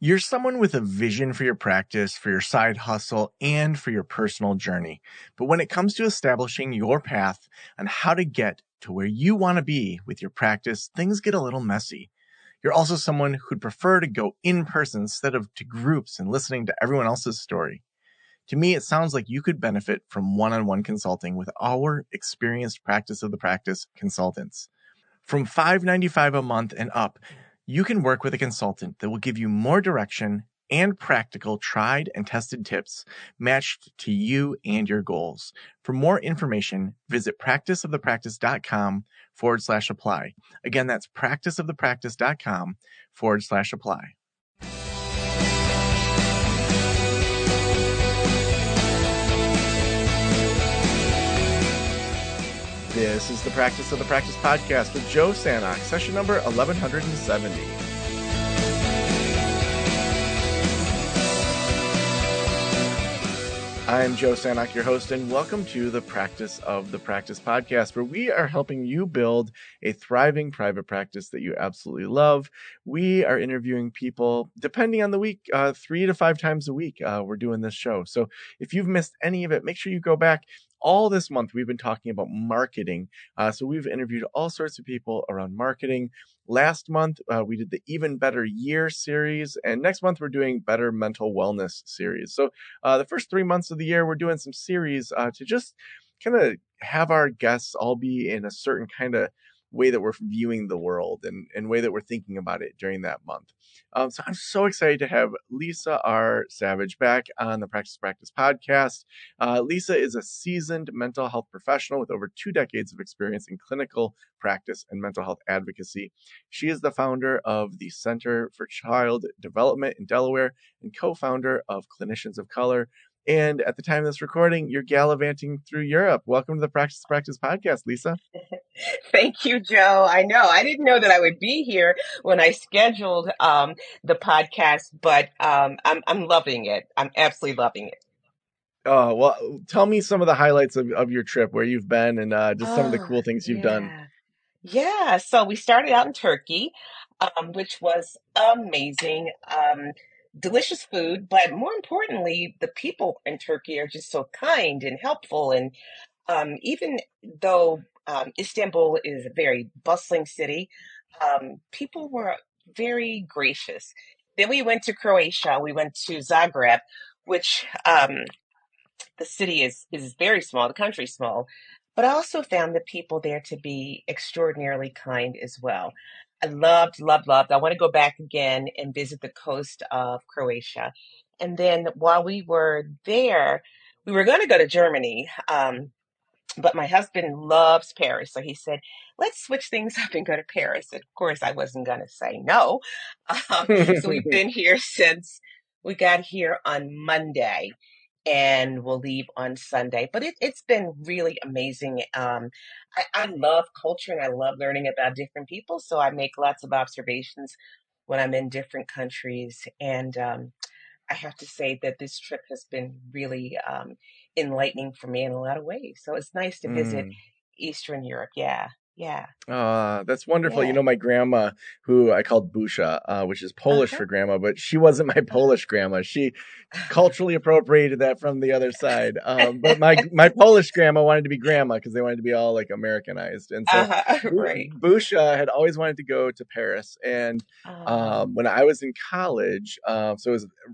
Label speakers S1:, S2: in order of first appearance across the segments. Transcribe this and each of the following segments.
S1: You're someone with a vision for your practice, for your side hustle, and for your personal journey. But when it comes to establishing your path on how to get to where you want to be with your practice, things get a little messy. You're also someone who'd prefer to go in person instead of to groups and listening to everyone else's story. To me, it sounds like you could benefit from one-on-one consulting with our experienced practice of the practice consultants. From $5.95 a month and up, you can work with a consultant that will give you more direction and practical tried and tested tips matched to you and your goals. For more information, visit practiceofthepractice.com/apply. Again, that's practiceofthepractice.com/apply. This is the Practice of the Practice podcast with Joe Sanok, session number 1170. I'm Joe Sanok, your host, and welcome to the Practice of the Practice podcast, where we are helping you build a thriving private practice that you absolutely love. We are interviewing people, depending on the week, 3 to 5 times a week. We're doing this show. So if you've missed any of it, make sure you go back. All this month, we've been talking about marketing. So we've interviewed all sorts of people around marketing. Last month, we did the Even Better Year series. And next month, we're doing Better Mental Wellness series. So the first 3 months of the year, we're doing some series to just kind of have our guests all be in a certain kind of way that we're viewing the world and way that we're thinking about it during that month. So I'm so excited to have Lisa R. Savage back on the Practice podcast. Lisa is a seasoned mental health professional with over 2 decades of experience in clinical practice and mental health advocacy. She is the founder of the Center for Child Development in Delaware and co-founder of Clinicians of Color. And at the time of this recording, you're gallivanting through Europe. Welcome to the Practice podcast, Lisa.
S2: Thank you, Joe. I know I didn't know that I would be here when I scheduled the podcast, but I'm loving it. I'm absolutely loving it.
S1: Oh, well, tell me some of the highlights of your trip, where you've been, and just some of the cool things you've done.
S2: Yeah. So we started out in Turkey, which was amazing. Delicious food, but more importantly, the people in Turkey are just so kind and helpful. And even though Istanbul is a very bustling city, people were very gracious. Then we went to Croatia. We went to Zagreb, which the city is very small. The country's small. But I also found the people there to be extraordinarily kind as well. I loved, loved, loved. I want to go back again and visit the coast of Croatia. And then while we were there, we were going to go to Germany. But my husband loves Paris. So he said, let's switch things up and go to Paris. And of course, I wasn't going to say no. So we've been here since we got here on Monday. And we'll leave on Sunday. But it's been really amazing. I love culture and I love learning about different people. So I make lots of observations when I'm in different countries. And I have to say that this trip has been really enlightening for me in a lot of ways. So it's nice to visit Eastern Europe. Yeah.
S1: That's wonderful. Yeah. You know, my grandma, who I called Busha, which is Polish for grandma, but she wasn't my Polish grandma. She culturally appropriated that from the other side. But my Polish grandma wanted to be grandma because they wanted to be all like Americanized. And so
S2: right.
S1: Busha had always wanted to go to Paris. And when I was in college, I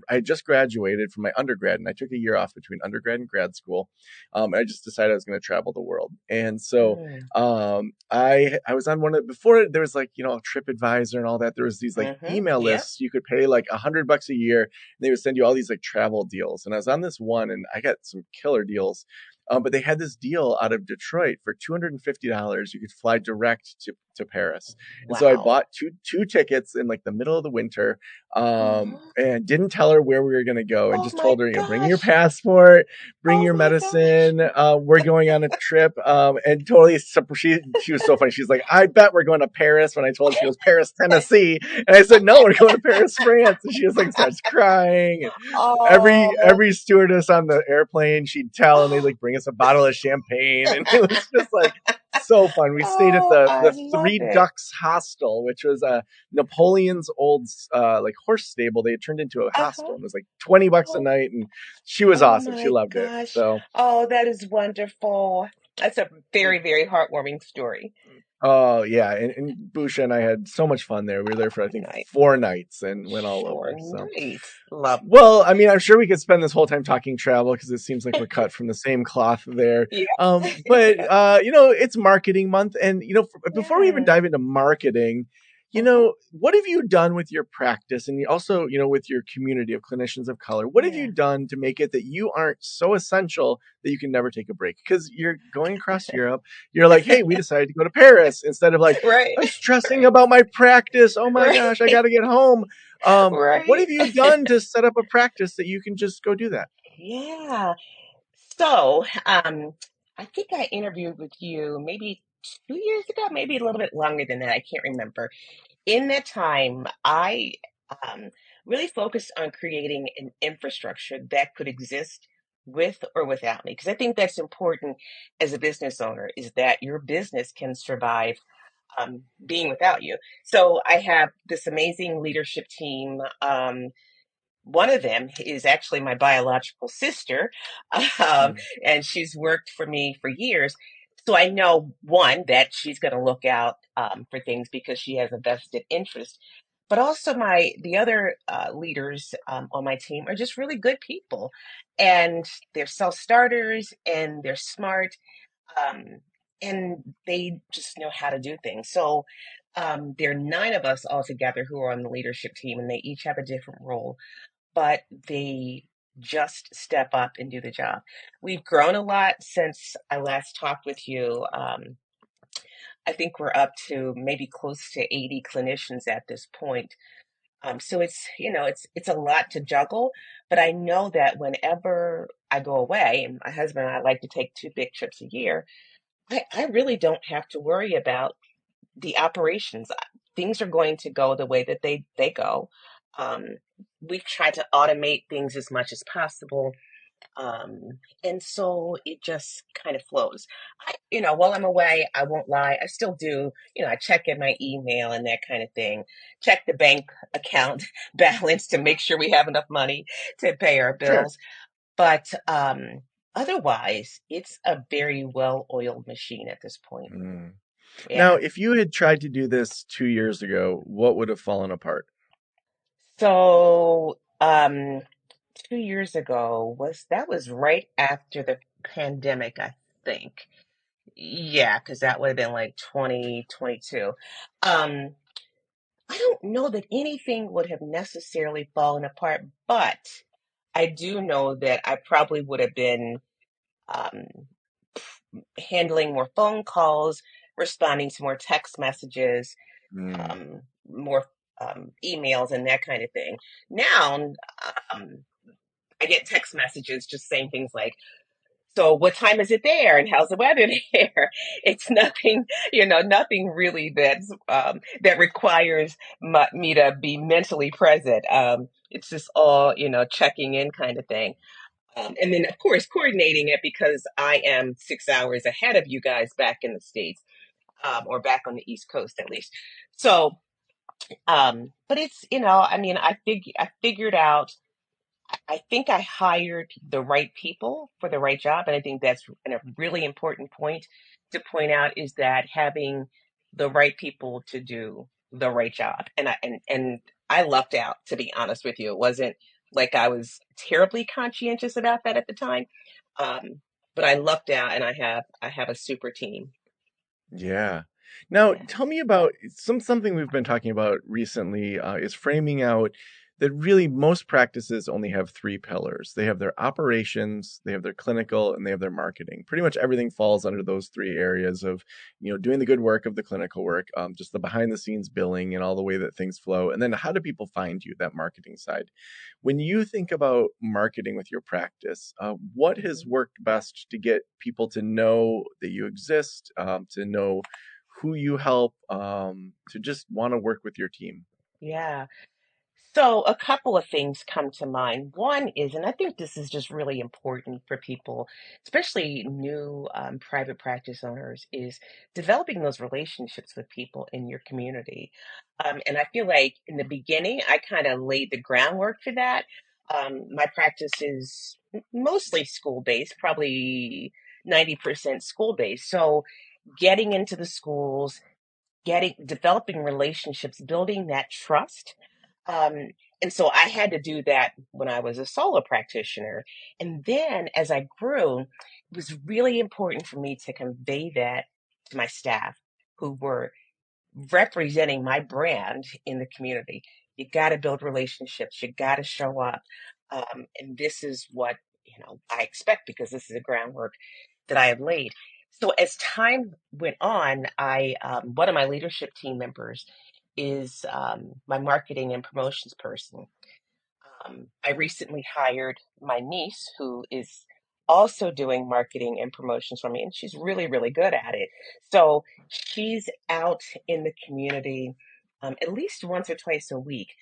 S1: had just graduated from my undergrad and I took a year off between undergrad and grad school. I just decided I was going to travel the world. And so I was on one of, before there was like, TripAdvisor and all that. There was these like email lists. You could pay like $100 a year and they would send you all these like travel deals. And I was on this one and I got some killer deals. But they had this deal out of Detroit for $250. You could fly direct to Paris. And so I bought two tickets in like the middle of the winter, and didn't tell her where we were going to go and just told her, bring your passport, bring your medicine. We're going on a trip. And totally, she was so funny. She's like, I bet we're going to Paris. When I told her, she goes, Paris, Tennessee. And I said, no, we're going to Paris, France. And she was like, starts crying. And every stewardess on the airplane, she'd tell, and they'd like bring us a bottle of champagne. And it was just like So fun. We stayed at
S2: Oh, I
S1: the
S2: love
S1: Three
S2: it.
S1: Ducks Hostel, which was Napoleon's old like horse stable. They had turned into a hostel.
S2: Uh-huh.
S1: It was like $20 a
S2: Oh,
S1: night, and she was
S2: oh
S1: awesome. She
S2: my
S1: loved it.
S2: gosh.
S1: So,
S2: Oh, that is wonderful. That's a very, very heartwarming story.
S1: oh yeah, and Busha and I had so much fun there. We were there for I think
S2: Nice.
S1: 4 nights and went all
S2: Sure.
S1: over. So.
S2: Nice. Love.
S1: Well, I mean, I'm sure we could spend this whole time talking travel because it seems like we're cut from the same cloth there.
S2: Yeah.
S1: But it's marketing month, and before we even
S2: Yeah.
S1: dive into marketing,
S2: Uh-huh.
S1: what have you done with your practice, and also, with your community of clinicians of color? What have you
S2: Yeah.
S1: done to make it that you aren't so essential that you can never take a break? Because you're going across Europe, you're like, hey, we decided to go to Paris instead of like,
S2: Right.
S1: I'm stressing about my practice. Oh my
S2: Right.
S1: gosh, I got to get home. What
S2: Right.
S1: have you done to set up a practice that you can just go do that?
S2: Yeah. So, I think I interviewed with you maybe 2 years ago, maybe a little bit longer than that. I can't remember. In that time, I um, really focused on creating an infrastructure that could exist with or without me, because I think that's important as a business owner, is that your business can survive being without you. So I have this amazing leadership team. One of them is actually my biological sister, um,
S1: Mm,
S2: and she's worked for me for years. So I know, one, that she's going to look out for things because she has a vested interest. But also, the other leaders on my team are just really good people, and they're self starters, and they're smart, um, and they just know how to do things. So there are nine of us all together who are on the leadership team, and they each have a different role, but they just step up and do the job. We've grown a lot since I last talked with you. I think we're up to maybe close to 80 clinicians at this point. So it's a lot to juggle, but I know that whenever I go away, and my husband and I like to take two big trips a year, I really don't have to worry about the operations. Things are going to go the way that they go. Um, we've tried to automate things as much as possible. And so it just kind of flows. While I'm away, I won't lie. I still do, I check in my email and that kind of thing, check the bank account balance to make sure we have enough money to pay our
S1: sure.
S2: bills. But otherwise, it's a very well oiled machine at this point.
S1: Mm. Now,
S2: Yeah.
S1: if you had tried to do this 2 years ago, what would have fallen apart?
S2: So, 2 years ago was right after the pandemic, I think. Yeah, because that would have been like 2022. Um, I don't know that anything would have necessarily fallen apart, but I do know that I probably would have been um, handling more phone calls, responding to more text messages,
S1: Mm,
S2: more emails, and that kind of thing. Now, um, I get text messages just saying things like, so what time is it there and how's the weather there? It's nothing, nothing really that requires me to be mentally present. It's just all, checking in kind of thing. And then of course coordinating it because I am 6 hours ahead of you guys back in the States, or back on the East Coast at least. So, but it's, I mean, I figured out, I think I hired the right people for the right job. And I think that's a really important point to point out, is that having the right people to do the right job. And I lucked out, to be honest with you. It wasn't like I was terribly conscientious about that at the time. Um, but I lucked out, and I have a super team.
S1: yeah. Now,
S2: Yeah.
S1: tell me about something we've been talking about recently is framing out that really most practices only have three pillars. They have their operations, they have their clinical, and they have their marketing. Pretty much everything falls under those three areas of, doing the good work of the clinical work, just the behind the scenes billing and all the way that things flow. And then how do people find you, that marketing side? When you think about marketing with your practice, what has
S2: Mhm.
S1: worked best to get people to know that you exist, to know who you help, to just want to work with your team?
S2: Yeah. So, a couple of things come to mind. One is, and I think this is just really important for people, especially new private practice owners, is developing those relationships with people in your community. And I feel like in the beginning, I kind of laid the groundwork for that. My practice is mostly school based, probably 90% school based. So, getting into the schools, developing relationships, building that trust. Um, and so I had to do that when I was a solo practitioner. And then as I grew, it was really important for me to convey that to my staff who were representing my brand in the community. You got to build relationships. You got to show up. And this is what, I expect because this is the groundwork that I have laid. So as time went on, one of my leadership team members is my marketing and promotions person. I recently hired my niece, who is also doing marketing and promotions for me, and she's really, really good at it. So she's out in the community at least once or twice a week,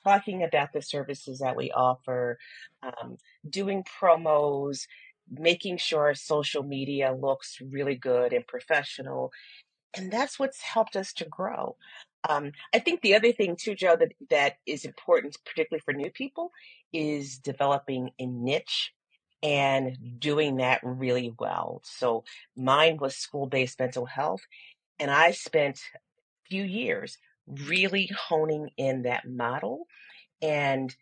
S2: talking about the services that we offer, um, doing promos, making sure our social media looks really good and professional, and that's what's helped us to grow. I think the other thing too, Joe, that is important, particularly for new people, is developing a niche and doing that really well. So mine was school-based mental health, and I spent a few years really honing in that model. And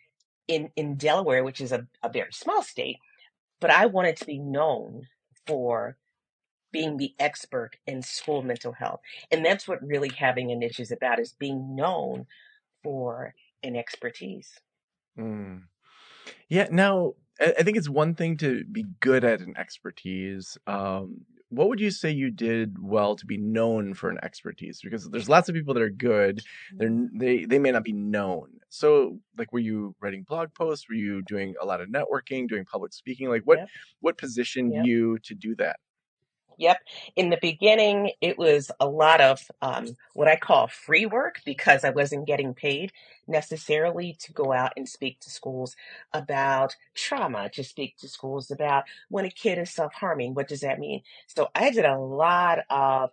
S2: in Delaware, which is a very small state, but I wanted to be known for being the expert in school mental health. And that's what really having a niche is about, is being known for an expertise.
S1: Mm. Yeah, now I think it's one thing to be good at an expertise. What would you say you did well to be known for an expertise? Because there's lots of people that are good, they may not be known. So, like, were you writing blog posts? Were you doing a lot of networking, doing public speaking? Like,
S2: Yep,
S1: what positioned
S2: yep.
S1: you to do that?
S2: Yep. In the beginning, it was a lot of what I call free work because I wasn't getting paid necessarily to go out and speak to schools about trauma, to speak to schools about when a kid is self-harming. What does that mean? So I did a lot of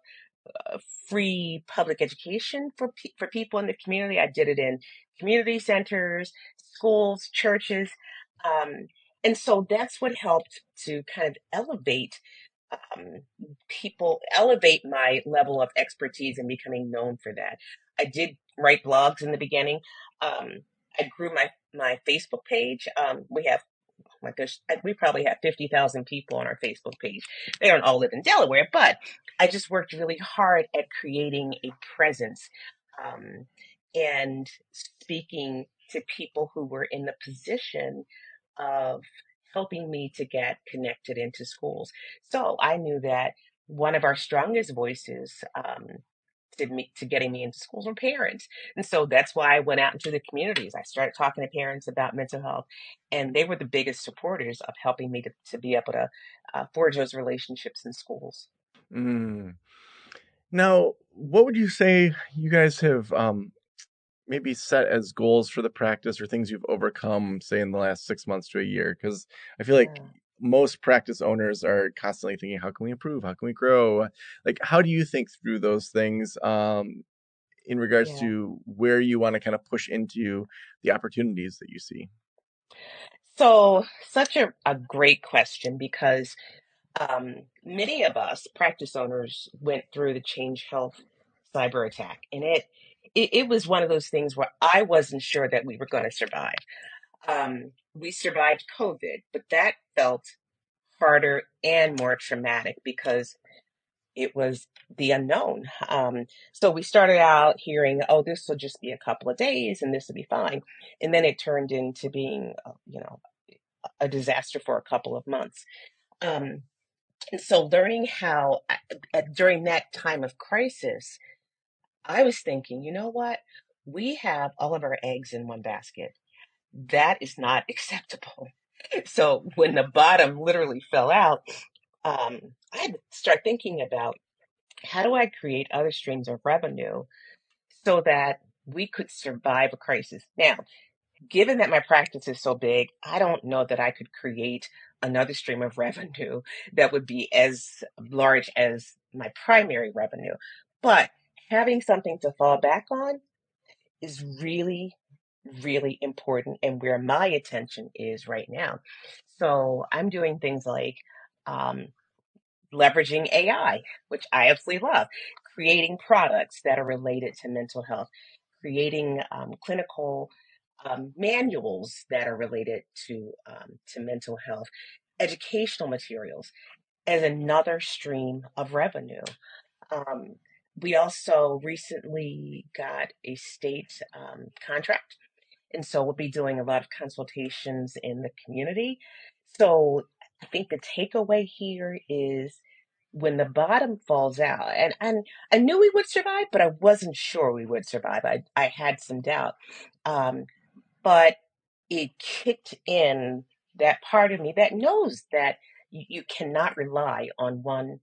S2: free public education for people in the community. I did it in community centers, schools, churches. Um, and so that's what helped to kind of um, elevate my level of expertise and becoming known for that. I did write blogs in the beginning. Um, I grew my Facebook page. We have, oh my gosh, we probably have 50,000 people on our Facebook page. They don't all live in Delaware, but I just worked really hard at creating a presence um, and speaking to people who were in the position of helping me to get connected into schools. So I knew that one of our strongest voices to getting me into schools were parents. And so that's why I went out into the communities. I started talking to parents about mental health, and they were the biggest supporters of helping me to be able to forge those relationships in schools.
S1: Mm. Now, what would you say you guys have maybe set as goals for the practice or things you've overcome, say, in the last 6 months to a year? Because I feel like
S2: Yeah.
S1: most practice owners are constantly thinking, how can we improve? How can we grow? Like, how do you think through those things in regards
S2: Yeah.
S1: to where you want to kind of push into the opportunities that you see?
S2: So, such a great question because many of us practice owners went through the Change Health cyber attack, and it was one of those things where I wasn't sure that we were going to survive. We survived COVID, but that felt harder and more traumatic because it was the unknown. So we started out hearing, oh, this will just be a couple of days and this will be fine. And then it turned into being, a disaster for a couple of months. Um, and so learning how, during that time of crisis, I was thinking, you know what? We have all of our eggs in one basket. That is not acceptable. So when the bottom literally fell out, I had to start thinking about how do I create other streams of revenue so that we could survive a crisis. Now, given that my practice is so big, I don't know that I could create another stream of revenue that would be as large as my primary revenue. But having something to fall back on is really, really important and where my attention is right now. So I'm doing things like um, leveraging AI, which I absolutely love, creating products that are related to mental health, creating clinical manuals that are related to mental health, educational materials as another stream of revenue. Um, we also recently got a state contract, and so we'll be doing a lot of consultations in the community. So I think the takeaway here is when the bottom falls out, and I knew we would survive, but I wasn't sure we would survive. I had some doubt. Um, but it kicked in that part of me that knows that you cannot rely on one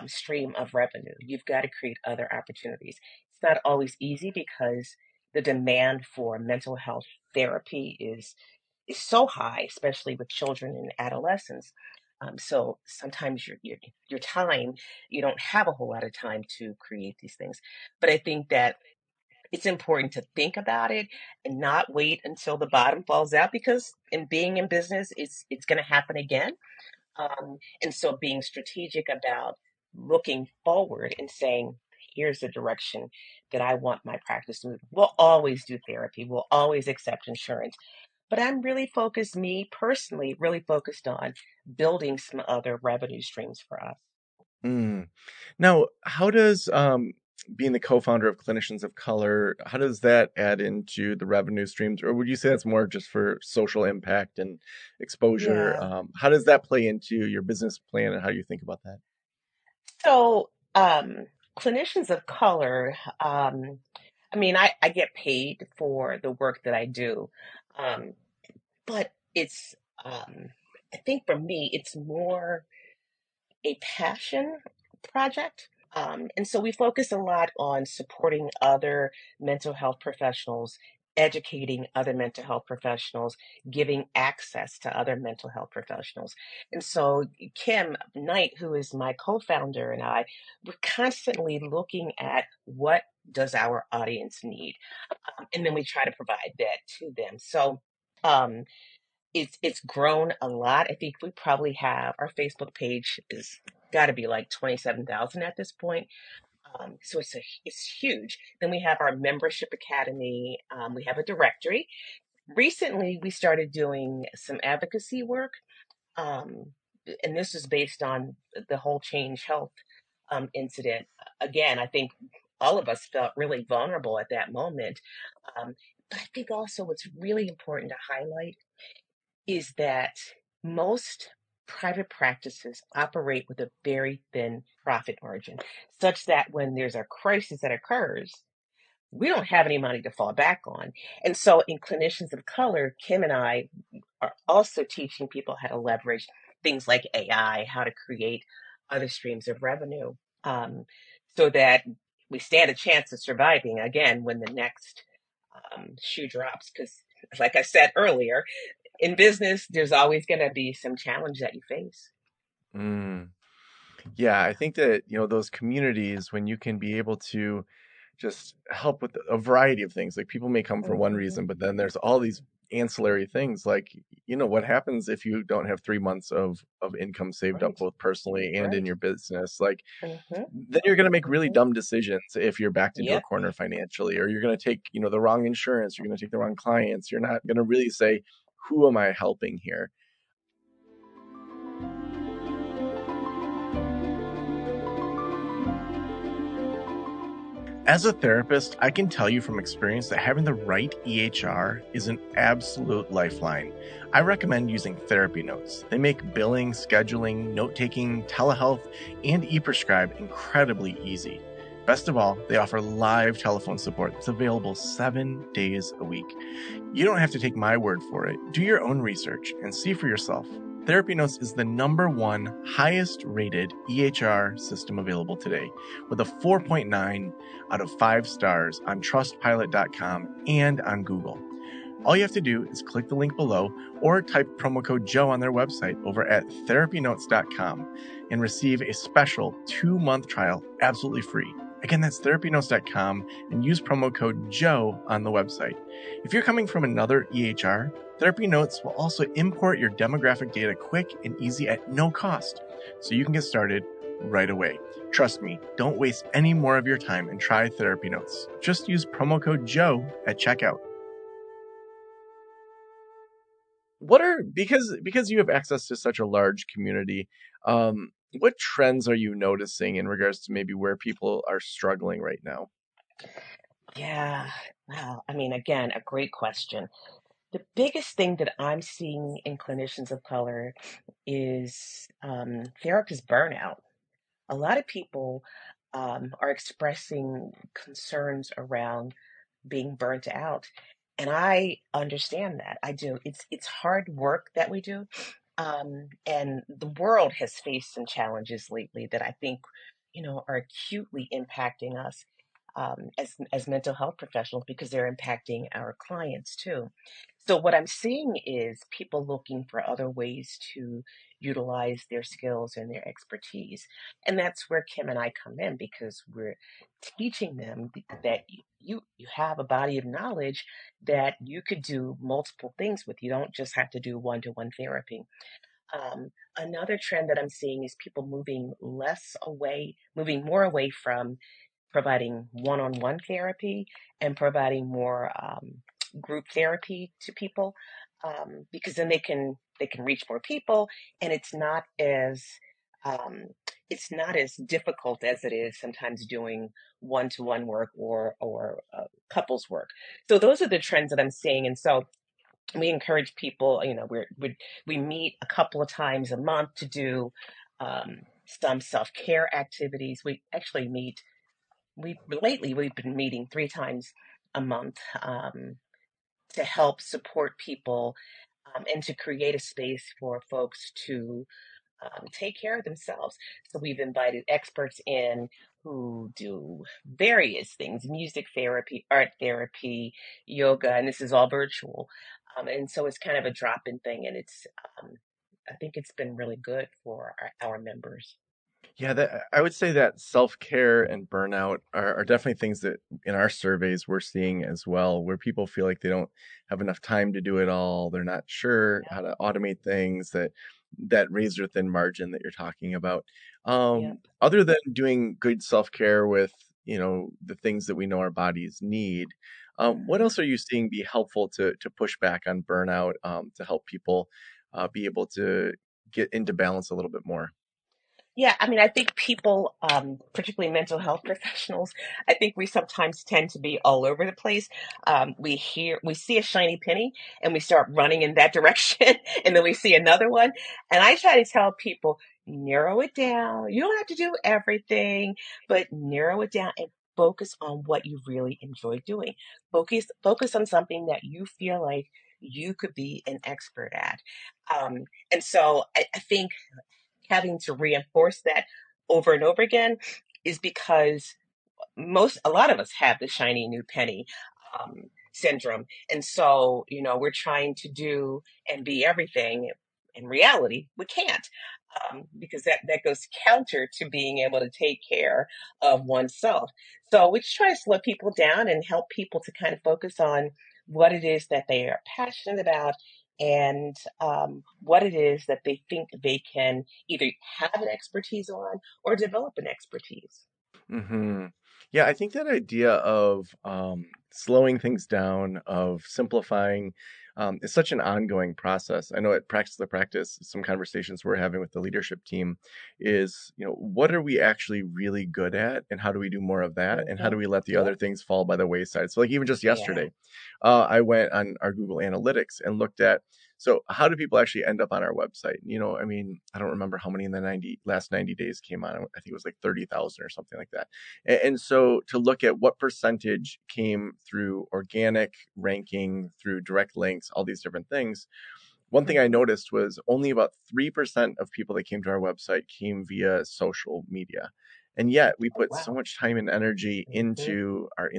S2: stream of revenue. You've got to create other opportunities. It's not always easy because the demand for mental health therapy is so high, especially with children and adolescents. So sometimes your time, you don't have a whole lot of time to create these things. But I think that it's important to think about it and not wait until the bottom falls out, because in being in business, it's going to happen again. And so being strategic about looking forward and saying, here's the direction that I want my practice to move. We'll always do therapy. We'll always accept insurance. But I'm really focused, me personally, really focused on building some other revenue streams for us.
S1: Mm. Now, how does being the co-founder of Clinicians of Color, how does that add into the revenue streams? Or would you say that's more just for social impact and exposure?
S2: Yeah.
S1: How does that play into your business plan and how you think about that?
S2: So, clinicians of color, I mean, I get paid for the work that I do, um, but um, I think for me, it's more a passion project. And so we focus a lot on supporting other mental health professionals, educating other mental health professionals, giving access to other mental health professionals. And so Kim Knight, who is my co-founder, and I, we're constantly looking at what does our audience need, and then we try to provide that to them. So um, it's grown a lot. I think we probably have our Facebook page is got to be like 27,000 at this point. So it's huge. Then we have our membership academy. We have a directory. Recently, we started doing some advocacy work, um, and this is based on the whole Change Health incident. Again, I think all of us felt really vulnerable at that moment. Um, but I think also what's really important to highlight is that most private practices operate with a very thin profit margin, such that when there's a crisis that occurs, we don't have any money to fall back on. And so, in Clinicians of Color, Kim and I are also teaching people how to leverage things like AI, how to create other streams of revenue, um, so that we stand a chance of surviving again when the next shoe drops. Because, like I said earlier, in business, there's always going to be some challenge that you face.
S1: Mm. Yeah, I think that, those communities, when you can be able to just help with a variety of things, like people may come for one
S2: Hmm.
S1: reason, but then there's all these ancillary things like, what happens if you don't have 3 months of income saved up
S2: Right,
S1: both personally and in
S2: right.
S1: your business? Like,
S2: Hmm.
S1: then you're going to make really
S2: Hmm.
S1: dumb decisions if you're backed into a
S2: Yep.
S1: corner financially, or you're going to take, the wrong insurance, you're going to take the wrong clients. You're not going to really say, who am I helping here? As a therapist, I can tell you from experience that having the right EHR is an absolute lifeline. I recommend using Therapy Notes. They make billing, scheduling, note taking, telehealth, and e prescribe incredibly easy. Best of all, they offer live telephone support that's available 7 days a week. You don't have to take my word for it. Do your own research and see for yourself. Therapy Notes is the #1 highest rated EHR system available today, with a 4.9 out of 5 stars on trustpilot.com and on Google. All you have to do is click the link below or type promo code Joe on their website over at therapynotes.com and receive a special 2-month trial absolutely free. Again, that's therapynotes.com and use promo code Joe on the website. If you're coming from another EHR, Therapy Notes will also import your demographic data quick and easy at no cost, so you can get started right away. Trust me, don't waste any more of your time and try Therapy Notes. Just use promo code Joe at checkout. Because you have access to such a large community, what trends are you noticing in regards to maybe where people are struggling right now?
S2: Yeah. Wow. I mean, again, a great question. The biggest thing that I'm seeing in clinicians of color is therapist burnout. A lot of people are expressing concerns around being burnt out. And I understand that. I do. It's hard work that we do. And the world has faced some challenges lately that I think, are acutely impacting us as mental health professionals because they're impacting our clients too. So what I'm seeing is people looking for other ways to utilize their skills and their expertise. And that's where Kim and I come in because we're teaching them that you have a body of knowledge that you could do multiple things with. You don't just have to do one-to-one therapy. Another trend that I'm seeing is people moving more away from providing one-on-one therapy and providing more group therapy to people, because then they can reach more people, and um, it's not as difficult as it is sometimes doing one-to-one work or couples work. So those are the trends that I'm seeing, and so we encourage people. We meet a couple of times a month to do some self-care activities. We actually meet we lately we've been meeting 3 times a month, to help support people, and to create a space for folks to take care of themselves. So we've invited experts in who do various things: music therapy, art therapy, yoga, and this is all virtual. And so it's kind of a drop-in thing, and um, I think it's been really good for our members.
S1: Yeah, I would say that self-care and burnout are definitely things that in our surveys we're seeing as well, where people feel like they don't have enough time to do it all. They're not sure how to automate things, that razor thin margin that you're talking about.
S2: Yep.
S1: Other than doing good self-care with, the things that we know our bodies need, what
S2: Mhm.
S1: else are you seeing be helpful to push back on burnout, to help people be able to get into balance a little bit more?
S2: Yeah, I mean, I think people, particularly mental health professionals, I think we sometimes tend to be all over the place. We see a shiny penny and we start running in that direction, and then we see another one. And I try to tell people, narrow it down. You don't have to do everything, but narrow it down and focus on what you really enjoy doing. Focus on something that you feel like you could be an expert at. Um, and so I think having to reinforce that over and over again is because a lot of us have the shiny new penny syndrome. And so, we're trying to do and be everything. In reality, we can't, because that goes counter to being able to take care of oneself. So we just try to slow people down and help people to kind of focus on what it is that they are passionate about, and what it is that they think they can either have an expertise on or develop an expertise.
S1: Hmm. Yeah, I think that idea of slowing things down, of simplifying, is such an ongoing process. I know at Practice the Practice, some conversations we're having with the leadership team is, what are we actually really good at, and how do we do more of that, and how do
S2: Hmm.
S1: we let the other
S2: Yep.
S1: things fall by the wayside? So, like even just
S2: Yeah.
S1: yesterday, I went on our Google Analytics and looked at, so how do people actually end up on our website? I mean, I don't remember how many in the last 90 days came on. I think it was like 30,000 or something like that. And so to look at what percentage came through organic ranking, through direct links, all these different things, one thing I
S2: Hmm.
S1: noticed was only about 3% of people that came to our website came via social media. And yet we
S2: Oh,
S1: put so
S2: wow.
S1: much time and energy
S2: Hmm.
S1: into our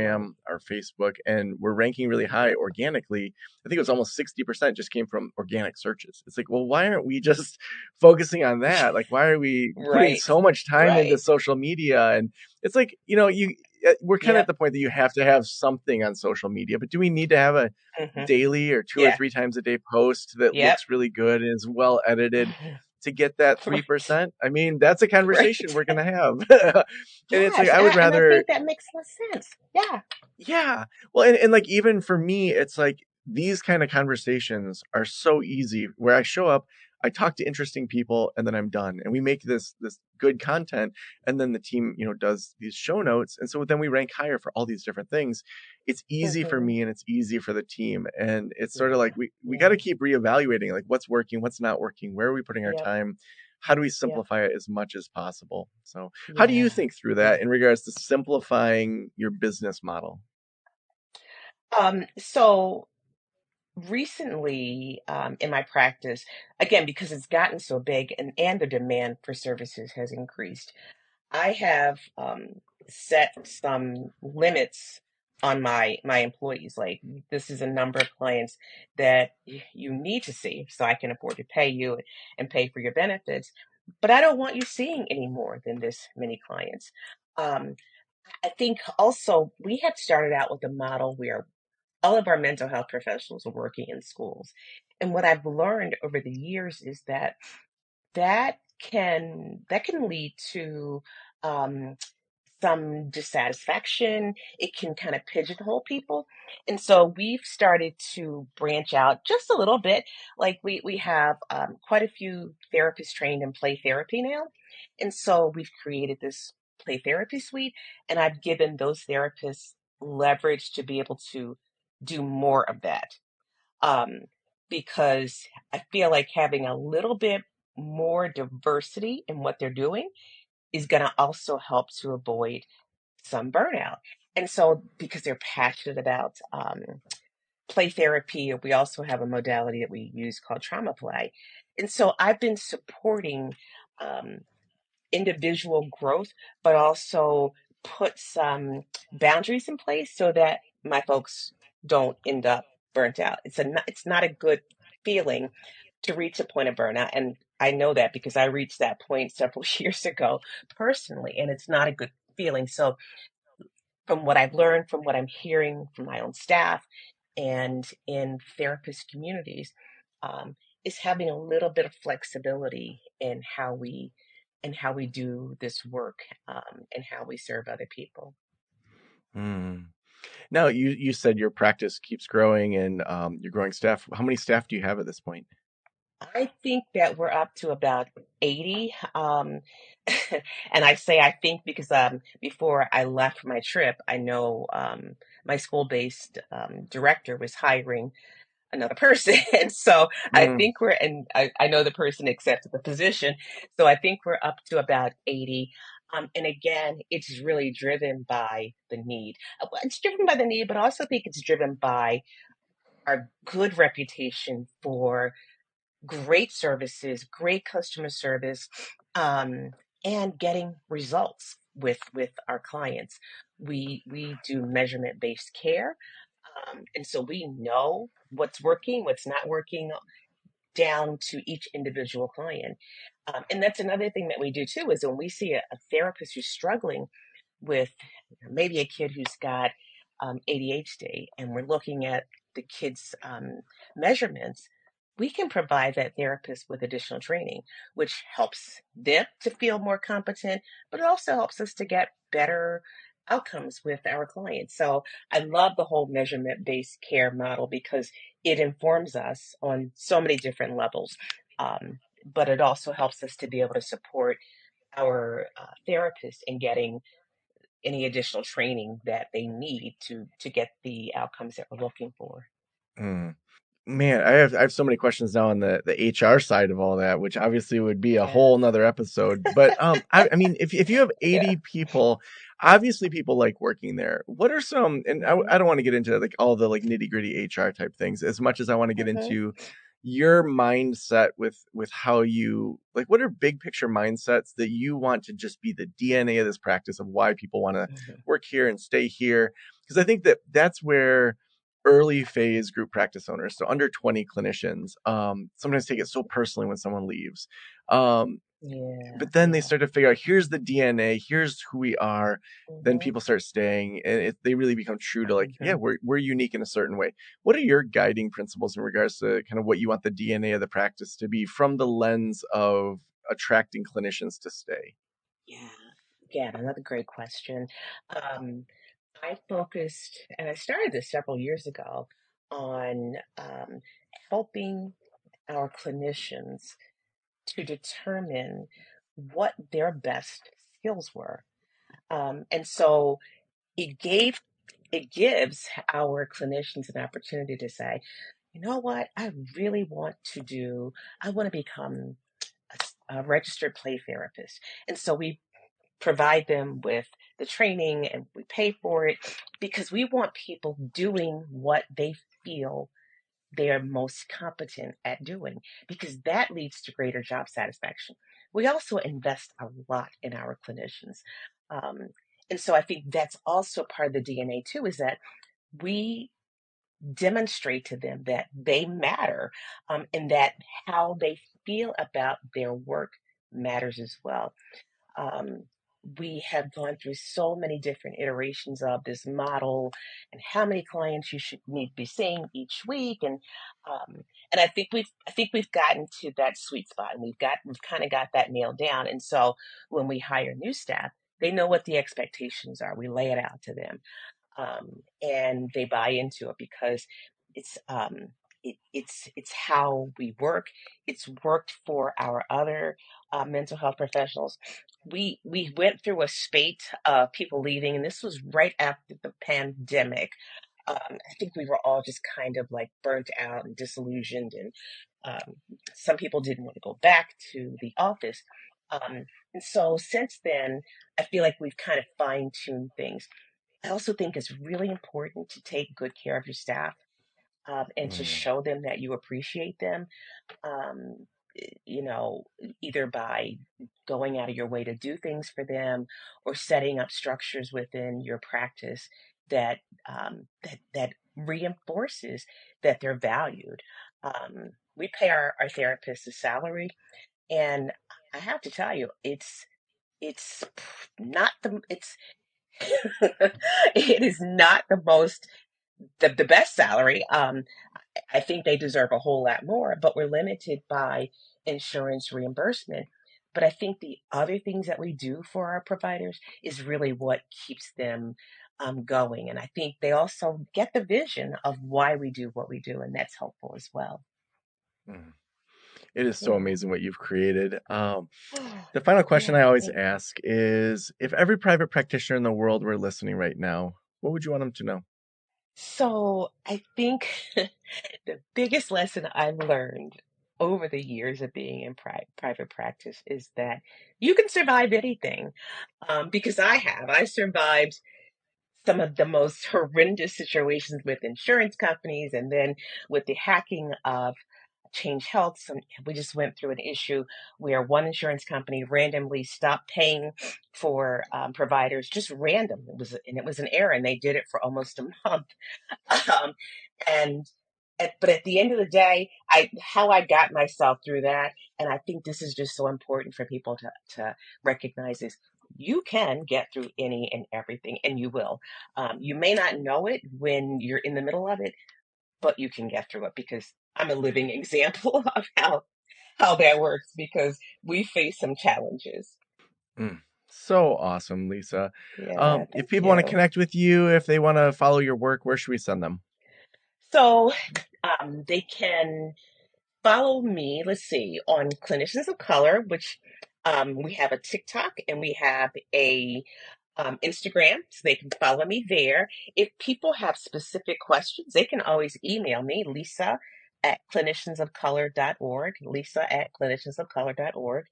S2: Right.
S1: Instagram, our Facebook, and we're ranking really high
S2: Yep.
S1: organically. I think it was almost 60% just came from organic searches. It's like, well, why aren't we just focusing on that? Like, why are we putting
S2: Right.
S1: so much time into
S2: Right.
S1: social media? And it's like, we're kind of at
S2: Yep.
S1: the point that you have to have something on social media, but do we need to have a
S2: Hmm.
S1: daily or two or
S2: Yeah.
S1: three times a day post that
S2: Yep.
S1: looks really good and is well edited to get that
S2: Right.
S1: 3%? I mean, that's a conversation
S2: Right.
S1: we're going to have. And it's like,
S2: Yes.
S1: I
S2: And
S1: would
S2: I
S1: rather,
S2: think that makes a lot of sense. Yeah.
S1: yeah. Well, and like even for me, it's like these kind of conversations are so easy where I show up, I talk to interesting people, and then I'm done. And we make this good content, and then the team, does these show notes. And so then we rank higher for all these different things. It's easy for
S2: Hmm.
S1: me and it's easy for the team. And it's sort of like
S2: Yeah.
S1: we got
S2: Yeah.
S1: to keep reevaluating like what's working, what's not working, where are we putting our
S2: Yep.
S1: time? How do we
S2: Yep.
S1: simplify it as much as possible? So, how do you
S2: Yeah.
S1: think through that
S2: Yeah.
S1: in regards to simplifying your business model?
S2: So recently, in my practice, again, because it's gotten so big and the demand for services has increased, I have set some limits on my employees. Like this is a number of clients that you need to see, so I can afford to pay you and pay for your benefits. But I don't want you seeing any more than this many clients. Um, I think also we had started out with a model where all of our mental health professionals are working in schools. And what I've learned over the years is that that can lead to um, some dissatisfaction. It can kind of pigeonhole people. And so we've started to branch out just a little bit. Like we have quite a few therapists trained in play therapy now. And so we've created this play therapy suite, and I've given those therapists leverage to be able to do more of that. Um, because I feel like having a little bit more diversity in what they're doing is going to also help to avoid some burnout. And so, because they're passionate about play therapy, we also have a modality that we use called trauma play. And so, I've been supporting um, individual growth, but also put some boundaries in place so that my folks don't end up burnt out. It's not a good feeling to reach a point of burnout, and I know that because I reached that point several years ago personally, and it's not a good feeling. So from what I've learned, from what I'm hearing from my own staff and in therapist communities, um, is having a little bit of flexibility in how we do this work, and how we serve other people.
S1: Hmm. Now, you said your practice keeps growing and you're growing staff. How many staff do you have at this point?
S2: I think that we're up to about 80. And I say I think because before I left for my trip, I know my school-based director was hiring another person. And so I
S1: Mm,
S2: think I know the person accepted the position. So I think we're up to about 80. And again, it's really driven by the need. It's driven by the need, but I also think it's driven by our good reputation for great services, great customer service, um, and getting results with our clients. We do measurement based care, and so we know what's working, what's not working, down to each individual client. And that's another thing that we do too is when we see a therapist who's struggling with maybe a kid who's got ADHD, and we're looking at the kid's measurements, we can provide that therapist with additional training, which helps them to feel more competent, but it also helps us to get better outcomes with our clients. So I love the whole measurement based care model because it informs us on so many different levels. But it also helps us to be able to support our therapists in getting any additional training that they need to get the outcomes that we're looking for.
S1: mm. Man, I have so many questions now on the HR side of all that, which obviously would be a
S2: Yeah.
S1: whole nother episode. But I mean, if you have
S2: Yeah.
S1: 80 people, obviously people like working there. What are some, and
S2: Hmm.
S1: I don't want to get into like all the like nitty gritty HR type things as much as I want to get
S2: Hmm.
S1: into your mindset with how you like, what are big picture mindsets that you want to just be the DNA of this practice of why people want to
S2: Mhm.
S1: work here and stay here? Because I think that that's where early phase group practice owners, so under 20 clinicians, sometimes take it so personally when someone leaves. Um,
S2: Yeah,
S1: but then they
S2: yeah.
S1: start to figure out, here's the DNA, here's who we are. Then
S2: Hmm.
S1: people start staying, and they really become true to like, yeah,
S2: Hmm.
S1: we're unique in a certain way. What are your guiding principles in regards to kind of what you want the DNA of the practice to be from the lens of attracting clinicians to stay?
S2: Yeah. Yeah, another great question. Um, I focused, and I started this several years ago, on helping our clinicians to determine what their best skills were. And so it gave it gives our clinicians an opportunity to say, you know what, I want to become a registered play therapist. And so we provide them with the training and we pay for it because we want people doing what they feel they are most competent at doing because that leads to greater job satisfaction. We also invest a lot in our clinicians. Um, and so I think that's also part of the DNA too, is that we demonstrate to them that they matter, and that how they feel about their work matters as well. um, we have gone through so many different iterations of this model and how many clients you should need to be seeing each week, um, and I think we've gotten to that sweet spot, and we've kind of got that nailed down. And so when we hire new staff, they know what the expectations are. We lay it out to them, and they buy into it because it's it's how we work. It's worked for our other mental health professionals. We went through a spate of people leaving, and this was right after the pandemic. I think we were all just kind of like burnt out and disillusioned, and some people didn't want to go back to the office. And so since then, I feel like we've kind of fine tuned things. I also think it's really important to take good care of your staff, and to
S1: Mm,
S2: show them that you appreciate them. Um, you know, either by going out of your way to do things for them or setting up structures within your practice that that reinforces that they're valued. We pay our therapists a salary, and I have to tell you, it's not the it's it is not the best salary. I think they deserve a whole lot more, but we're limited by insurance reimbursement. But I think the other things that we do for our providers is really what keeps them going. And I think they also get the vision of why we do what we do, and that's helpful as well.
S1: mm. It is so
S2: Yeah.
S1: amazing what you've created. The final question I
S2: Yeah,
S1: always
S2: thank you.
S1: ask is, if every private practitioner in the world were listening right now, what would you want them to know?
S2: So I think the biggest lesson I've learned over the years of being in private practice is that you can survive anything. Because I survived some of the most horrendous situations with insurance companies, and then with the hacking of Change Health. We just went through an issue where one insurance company randomly stopped paying for providers, just random. It was an error, and they did it for almost a month. Um, and but at the end of the day, I how I got myself through that, and I think this is just so important for people to recognize is you can get through any and everything, and you will. You may not know it when you're in the middle of it, but you can get through it because I'm a living example of how that works because we face some challenges.
S1: Mm, so awesome, Lisa.
S2: Yeah,
S1: If
S2: thank
S1: people want to
S2: you.
S1: connect with you, if they want to follow your work, where should we send them?
S2: So they can follow me, let's see, on Clinicians of Color, which we have a TikTok and we have a Instagram, so they can follow me there. If people have specific questions, they can always email me, Lisa at cliniciansofcolor.org, Lisa at cliniciansofcolor.org.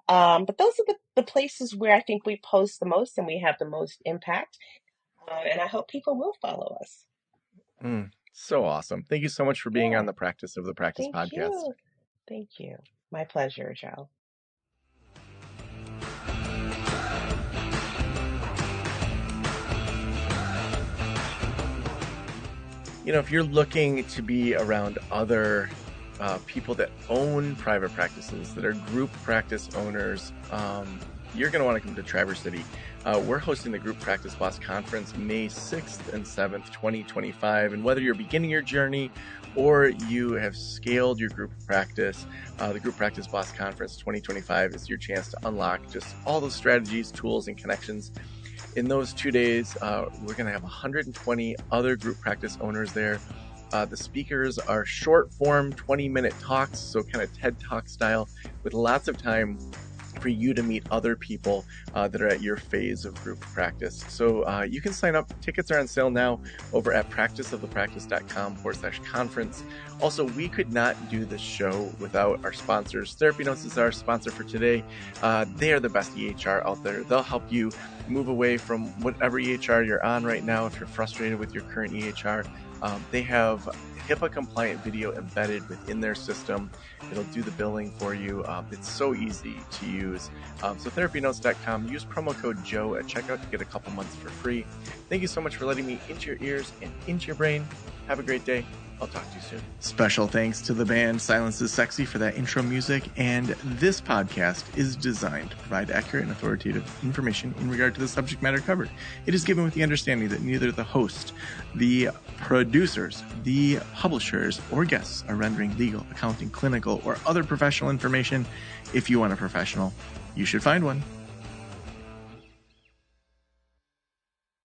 S2: But those are the places where I think we post the most and we have the most impact. And I hope people will follow us.
S1: Mm, So awesome. Thank you so much for being on
S2: Yeah.
S1: the Practice of the Practice
S2: Thank
S1: podcast.
S2: you. Thank you. My pleasure, Joe.
S1: If you're looking to be around other people that own private practices, that are group practice owners, you're going to want to come to Traverse City. We're hosting the Group Practice Boss Conference May 6th and 7th, 2025. And whether you're beginning your journey or you have scaled your group practice, the Group Practice Boss Conference 2025 is your chance to unlock just all those strategies, tools, and connections. In those 2 days, we're going to have 120 other group practice owners there. The speakers are short form 20-minute talks, so kind of TED Talk style, with lots of time for you to meet other people that are at your phase of group practice. So you can sign up. Tickets are on sale now over at practiceofthepractice.com/conference. Also, we could not do this show without our sponsors. Therapy Notes is our sponsor for today. They are the best EHR out there. They'll help you move away from whatever EHR you're on right now if you're frustrated with your current EHR. They have HIPAA compliant video embedded within their system. It'll do the billing for you. It's so easy to use. So therapynotes.com, use promo code Joe at checkout to get a couple months for free. Thank you so much for letting me into your ears and into your brain. Have a great day. I'll talk to you soon. Special thanks to the band Silence is Sexy for that intro music. And this podcast is designed to provide accurate and authoritative information in regard to the subject matter covered. It is given with the understanding that neither the host, the producers, the publishers, or guests are rendering legal, accounting, clinical, or other professional information. If you want a professional, you should find one.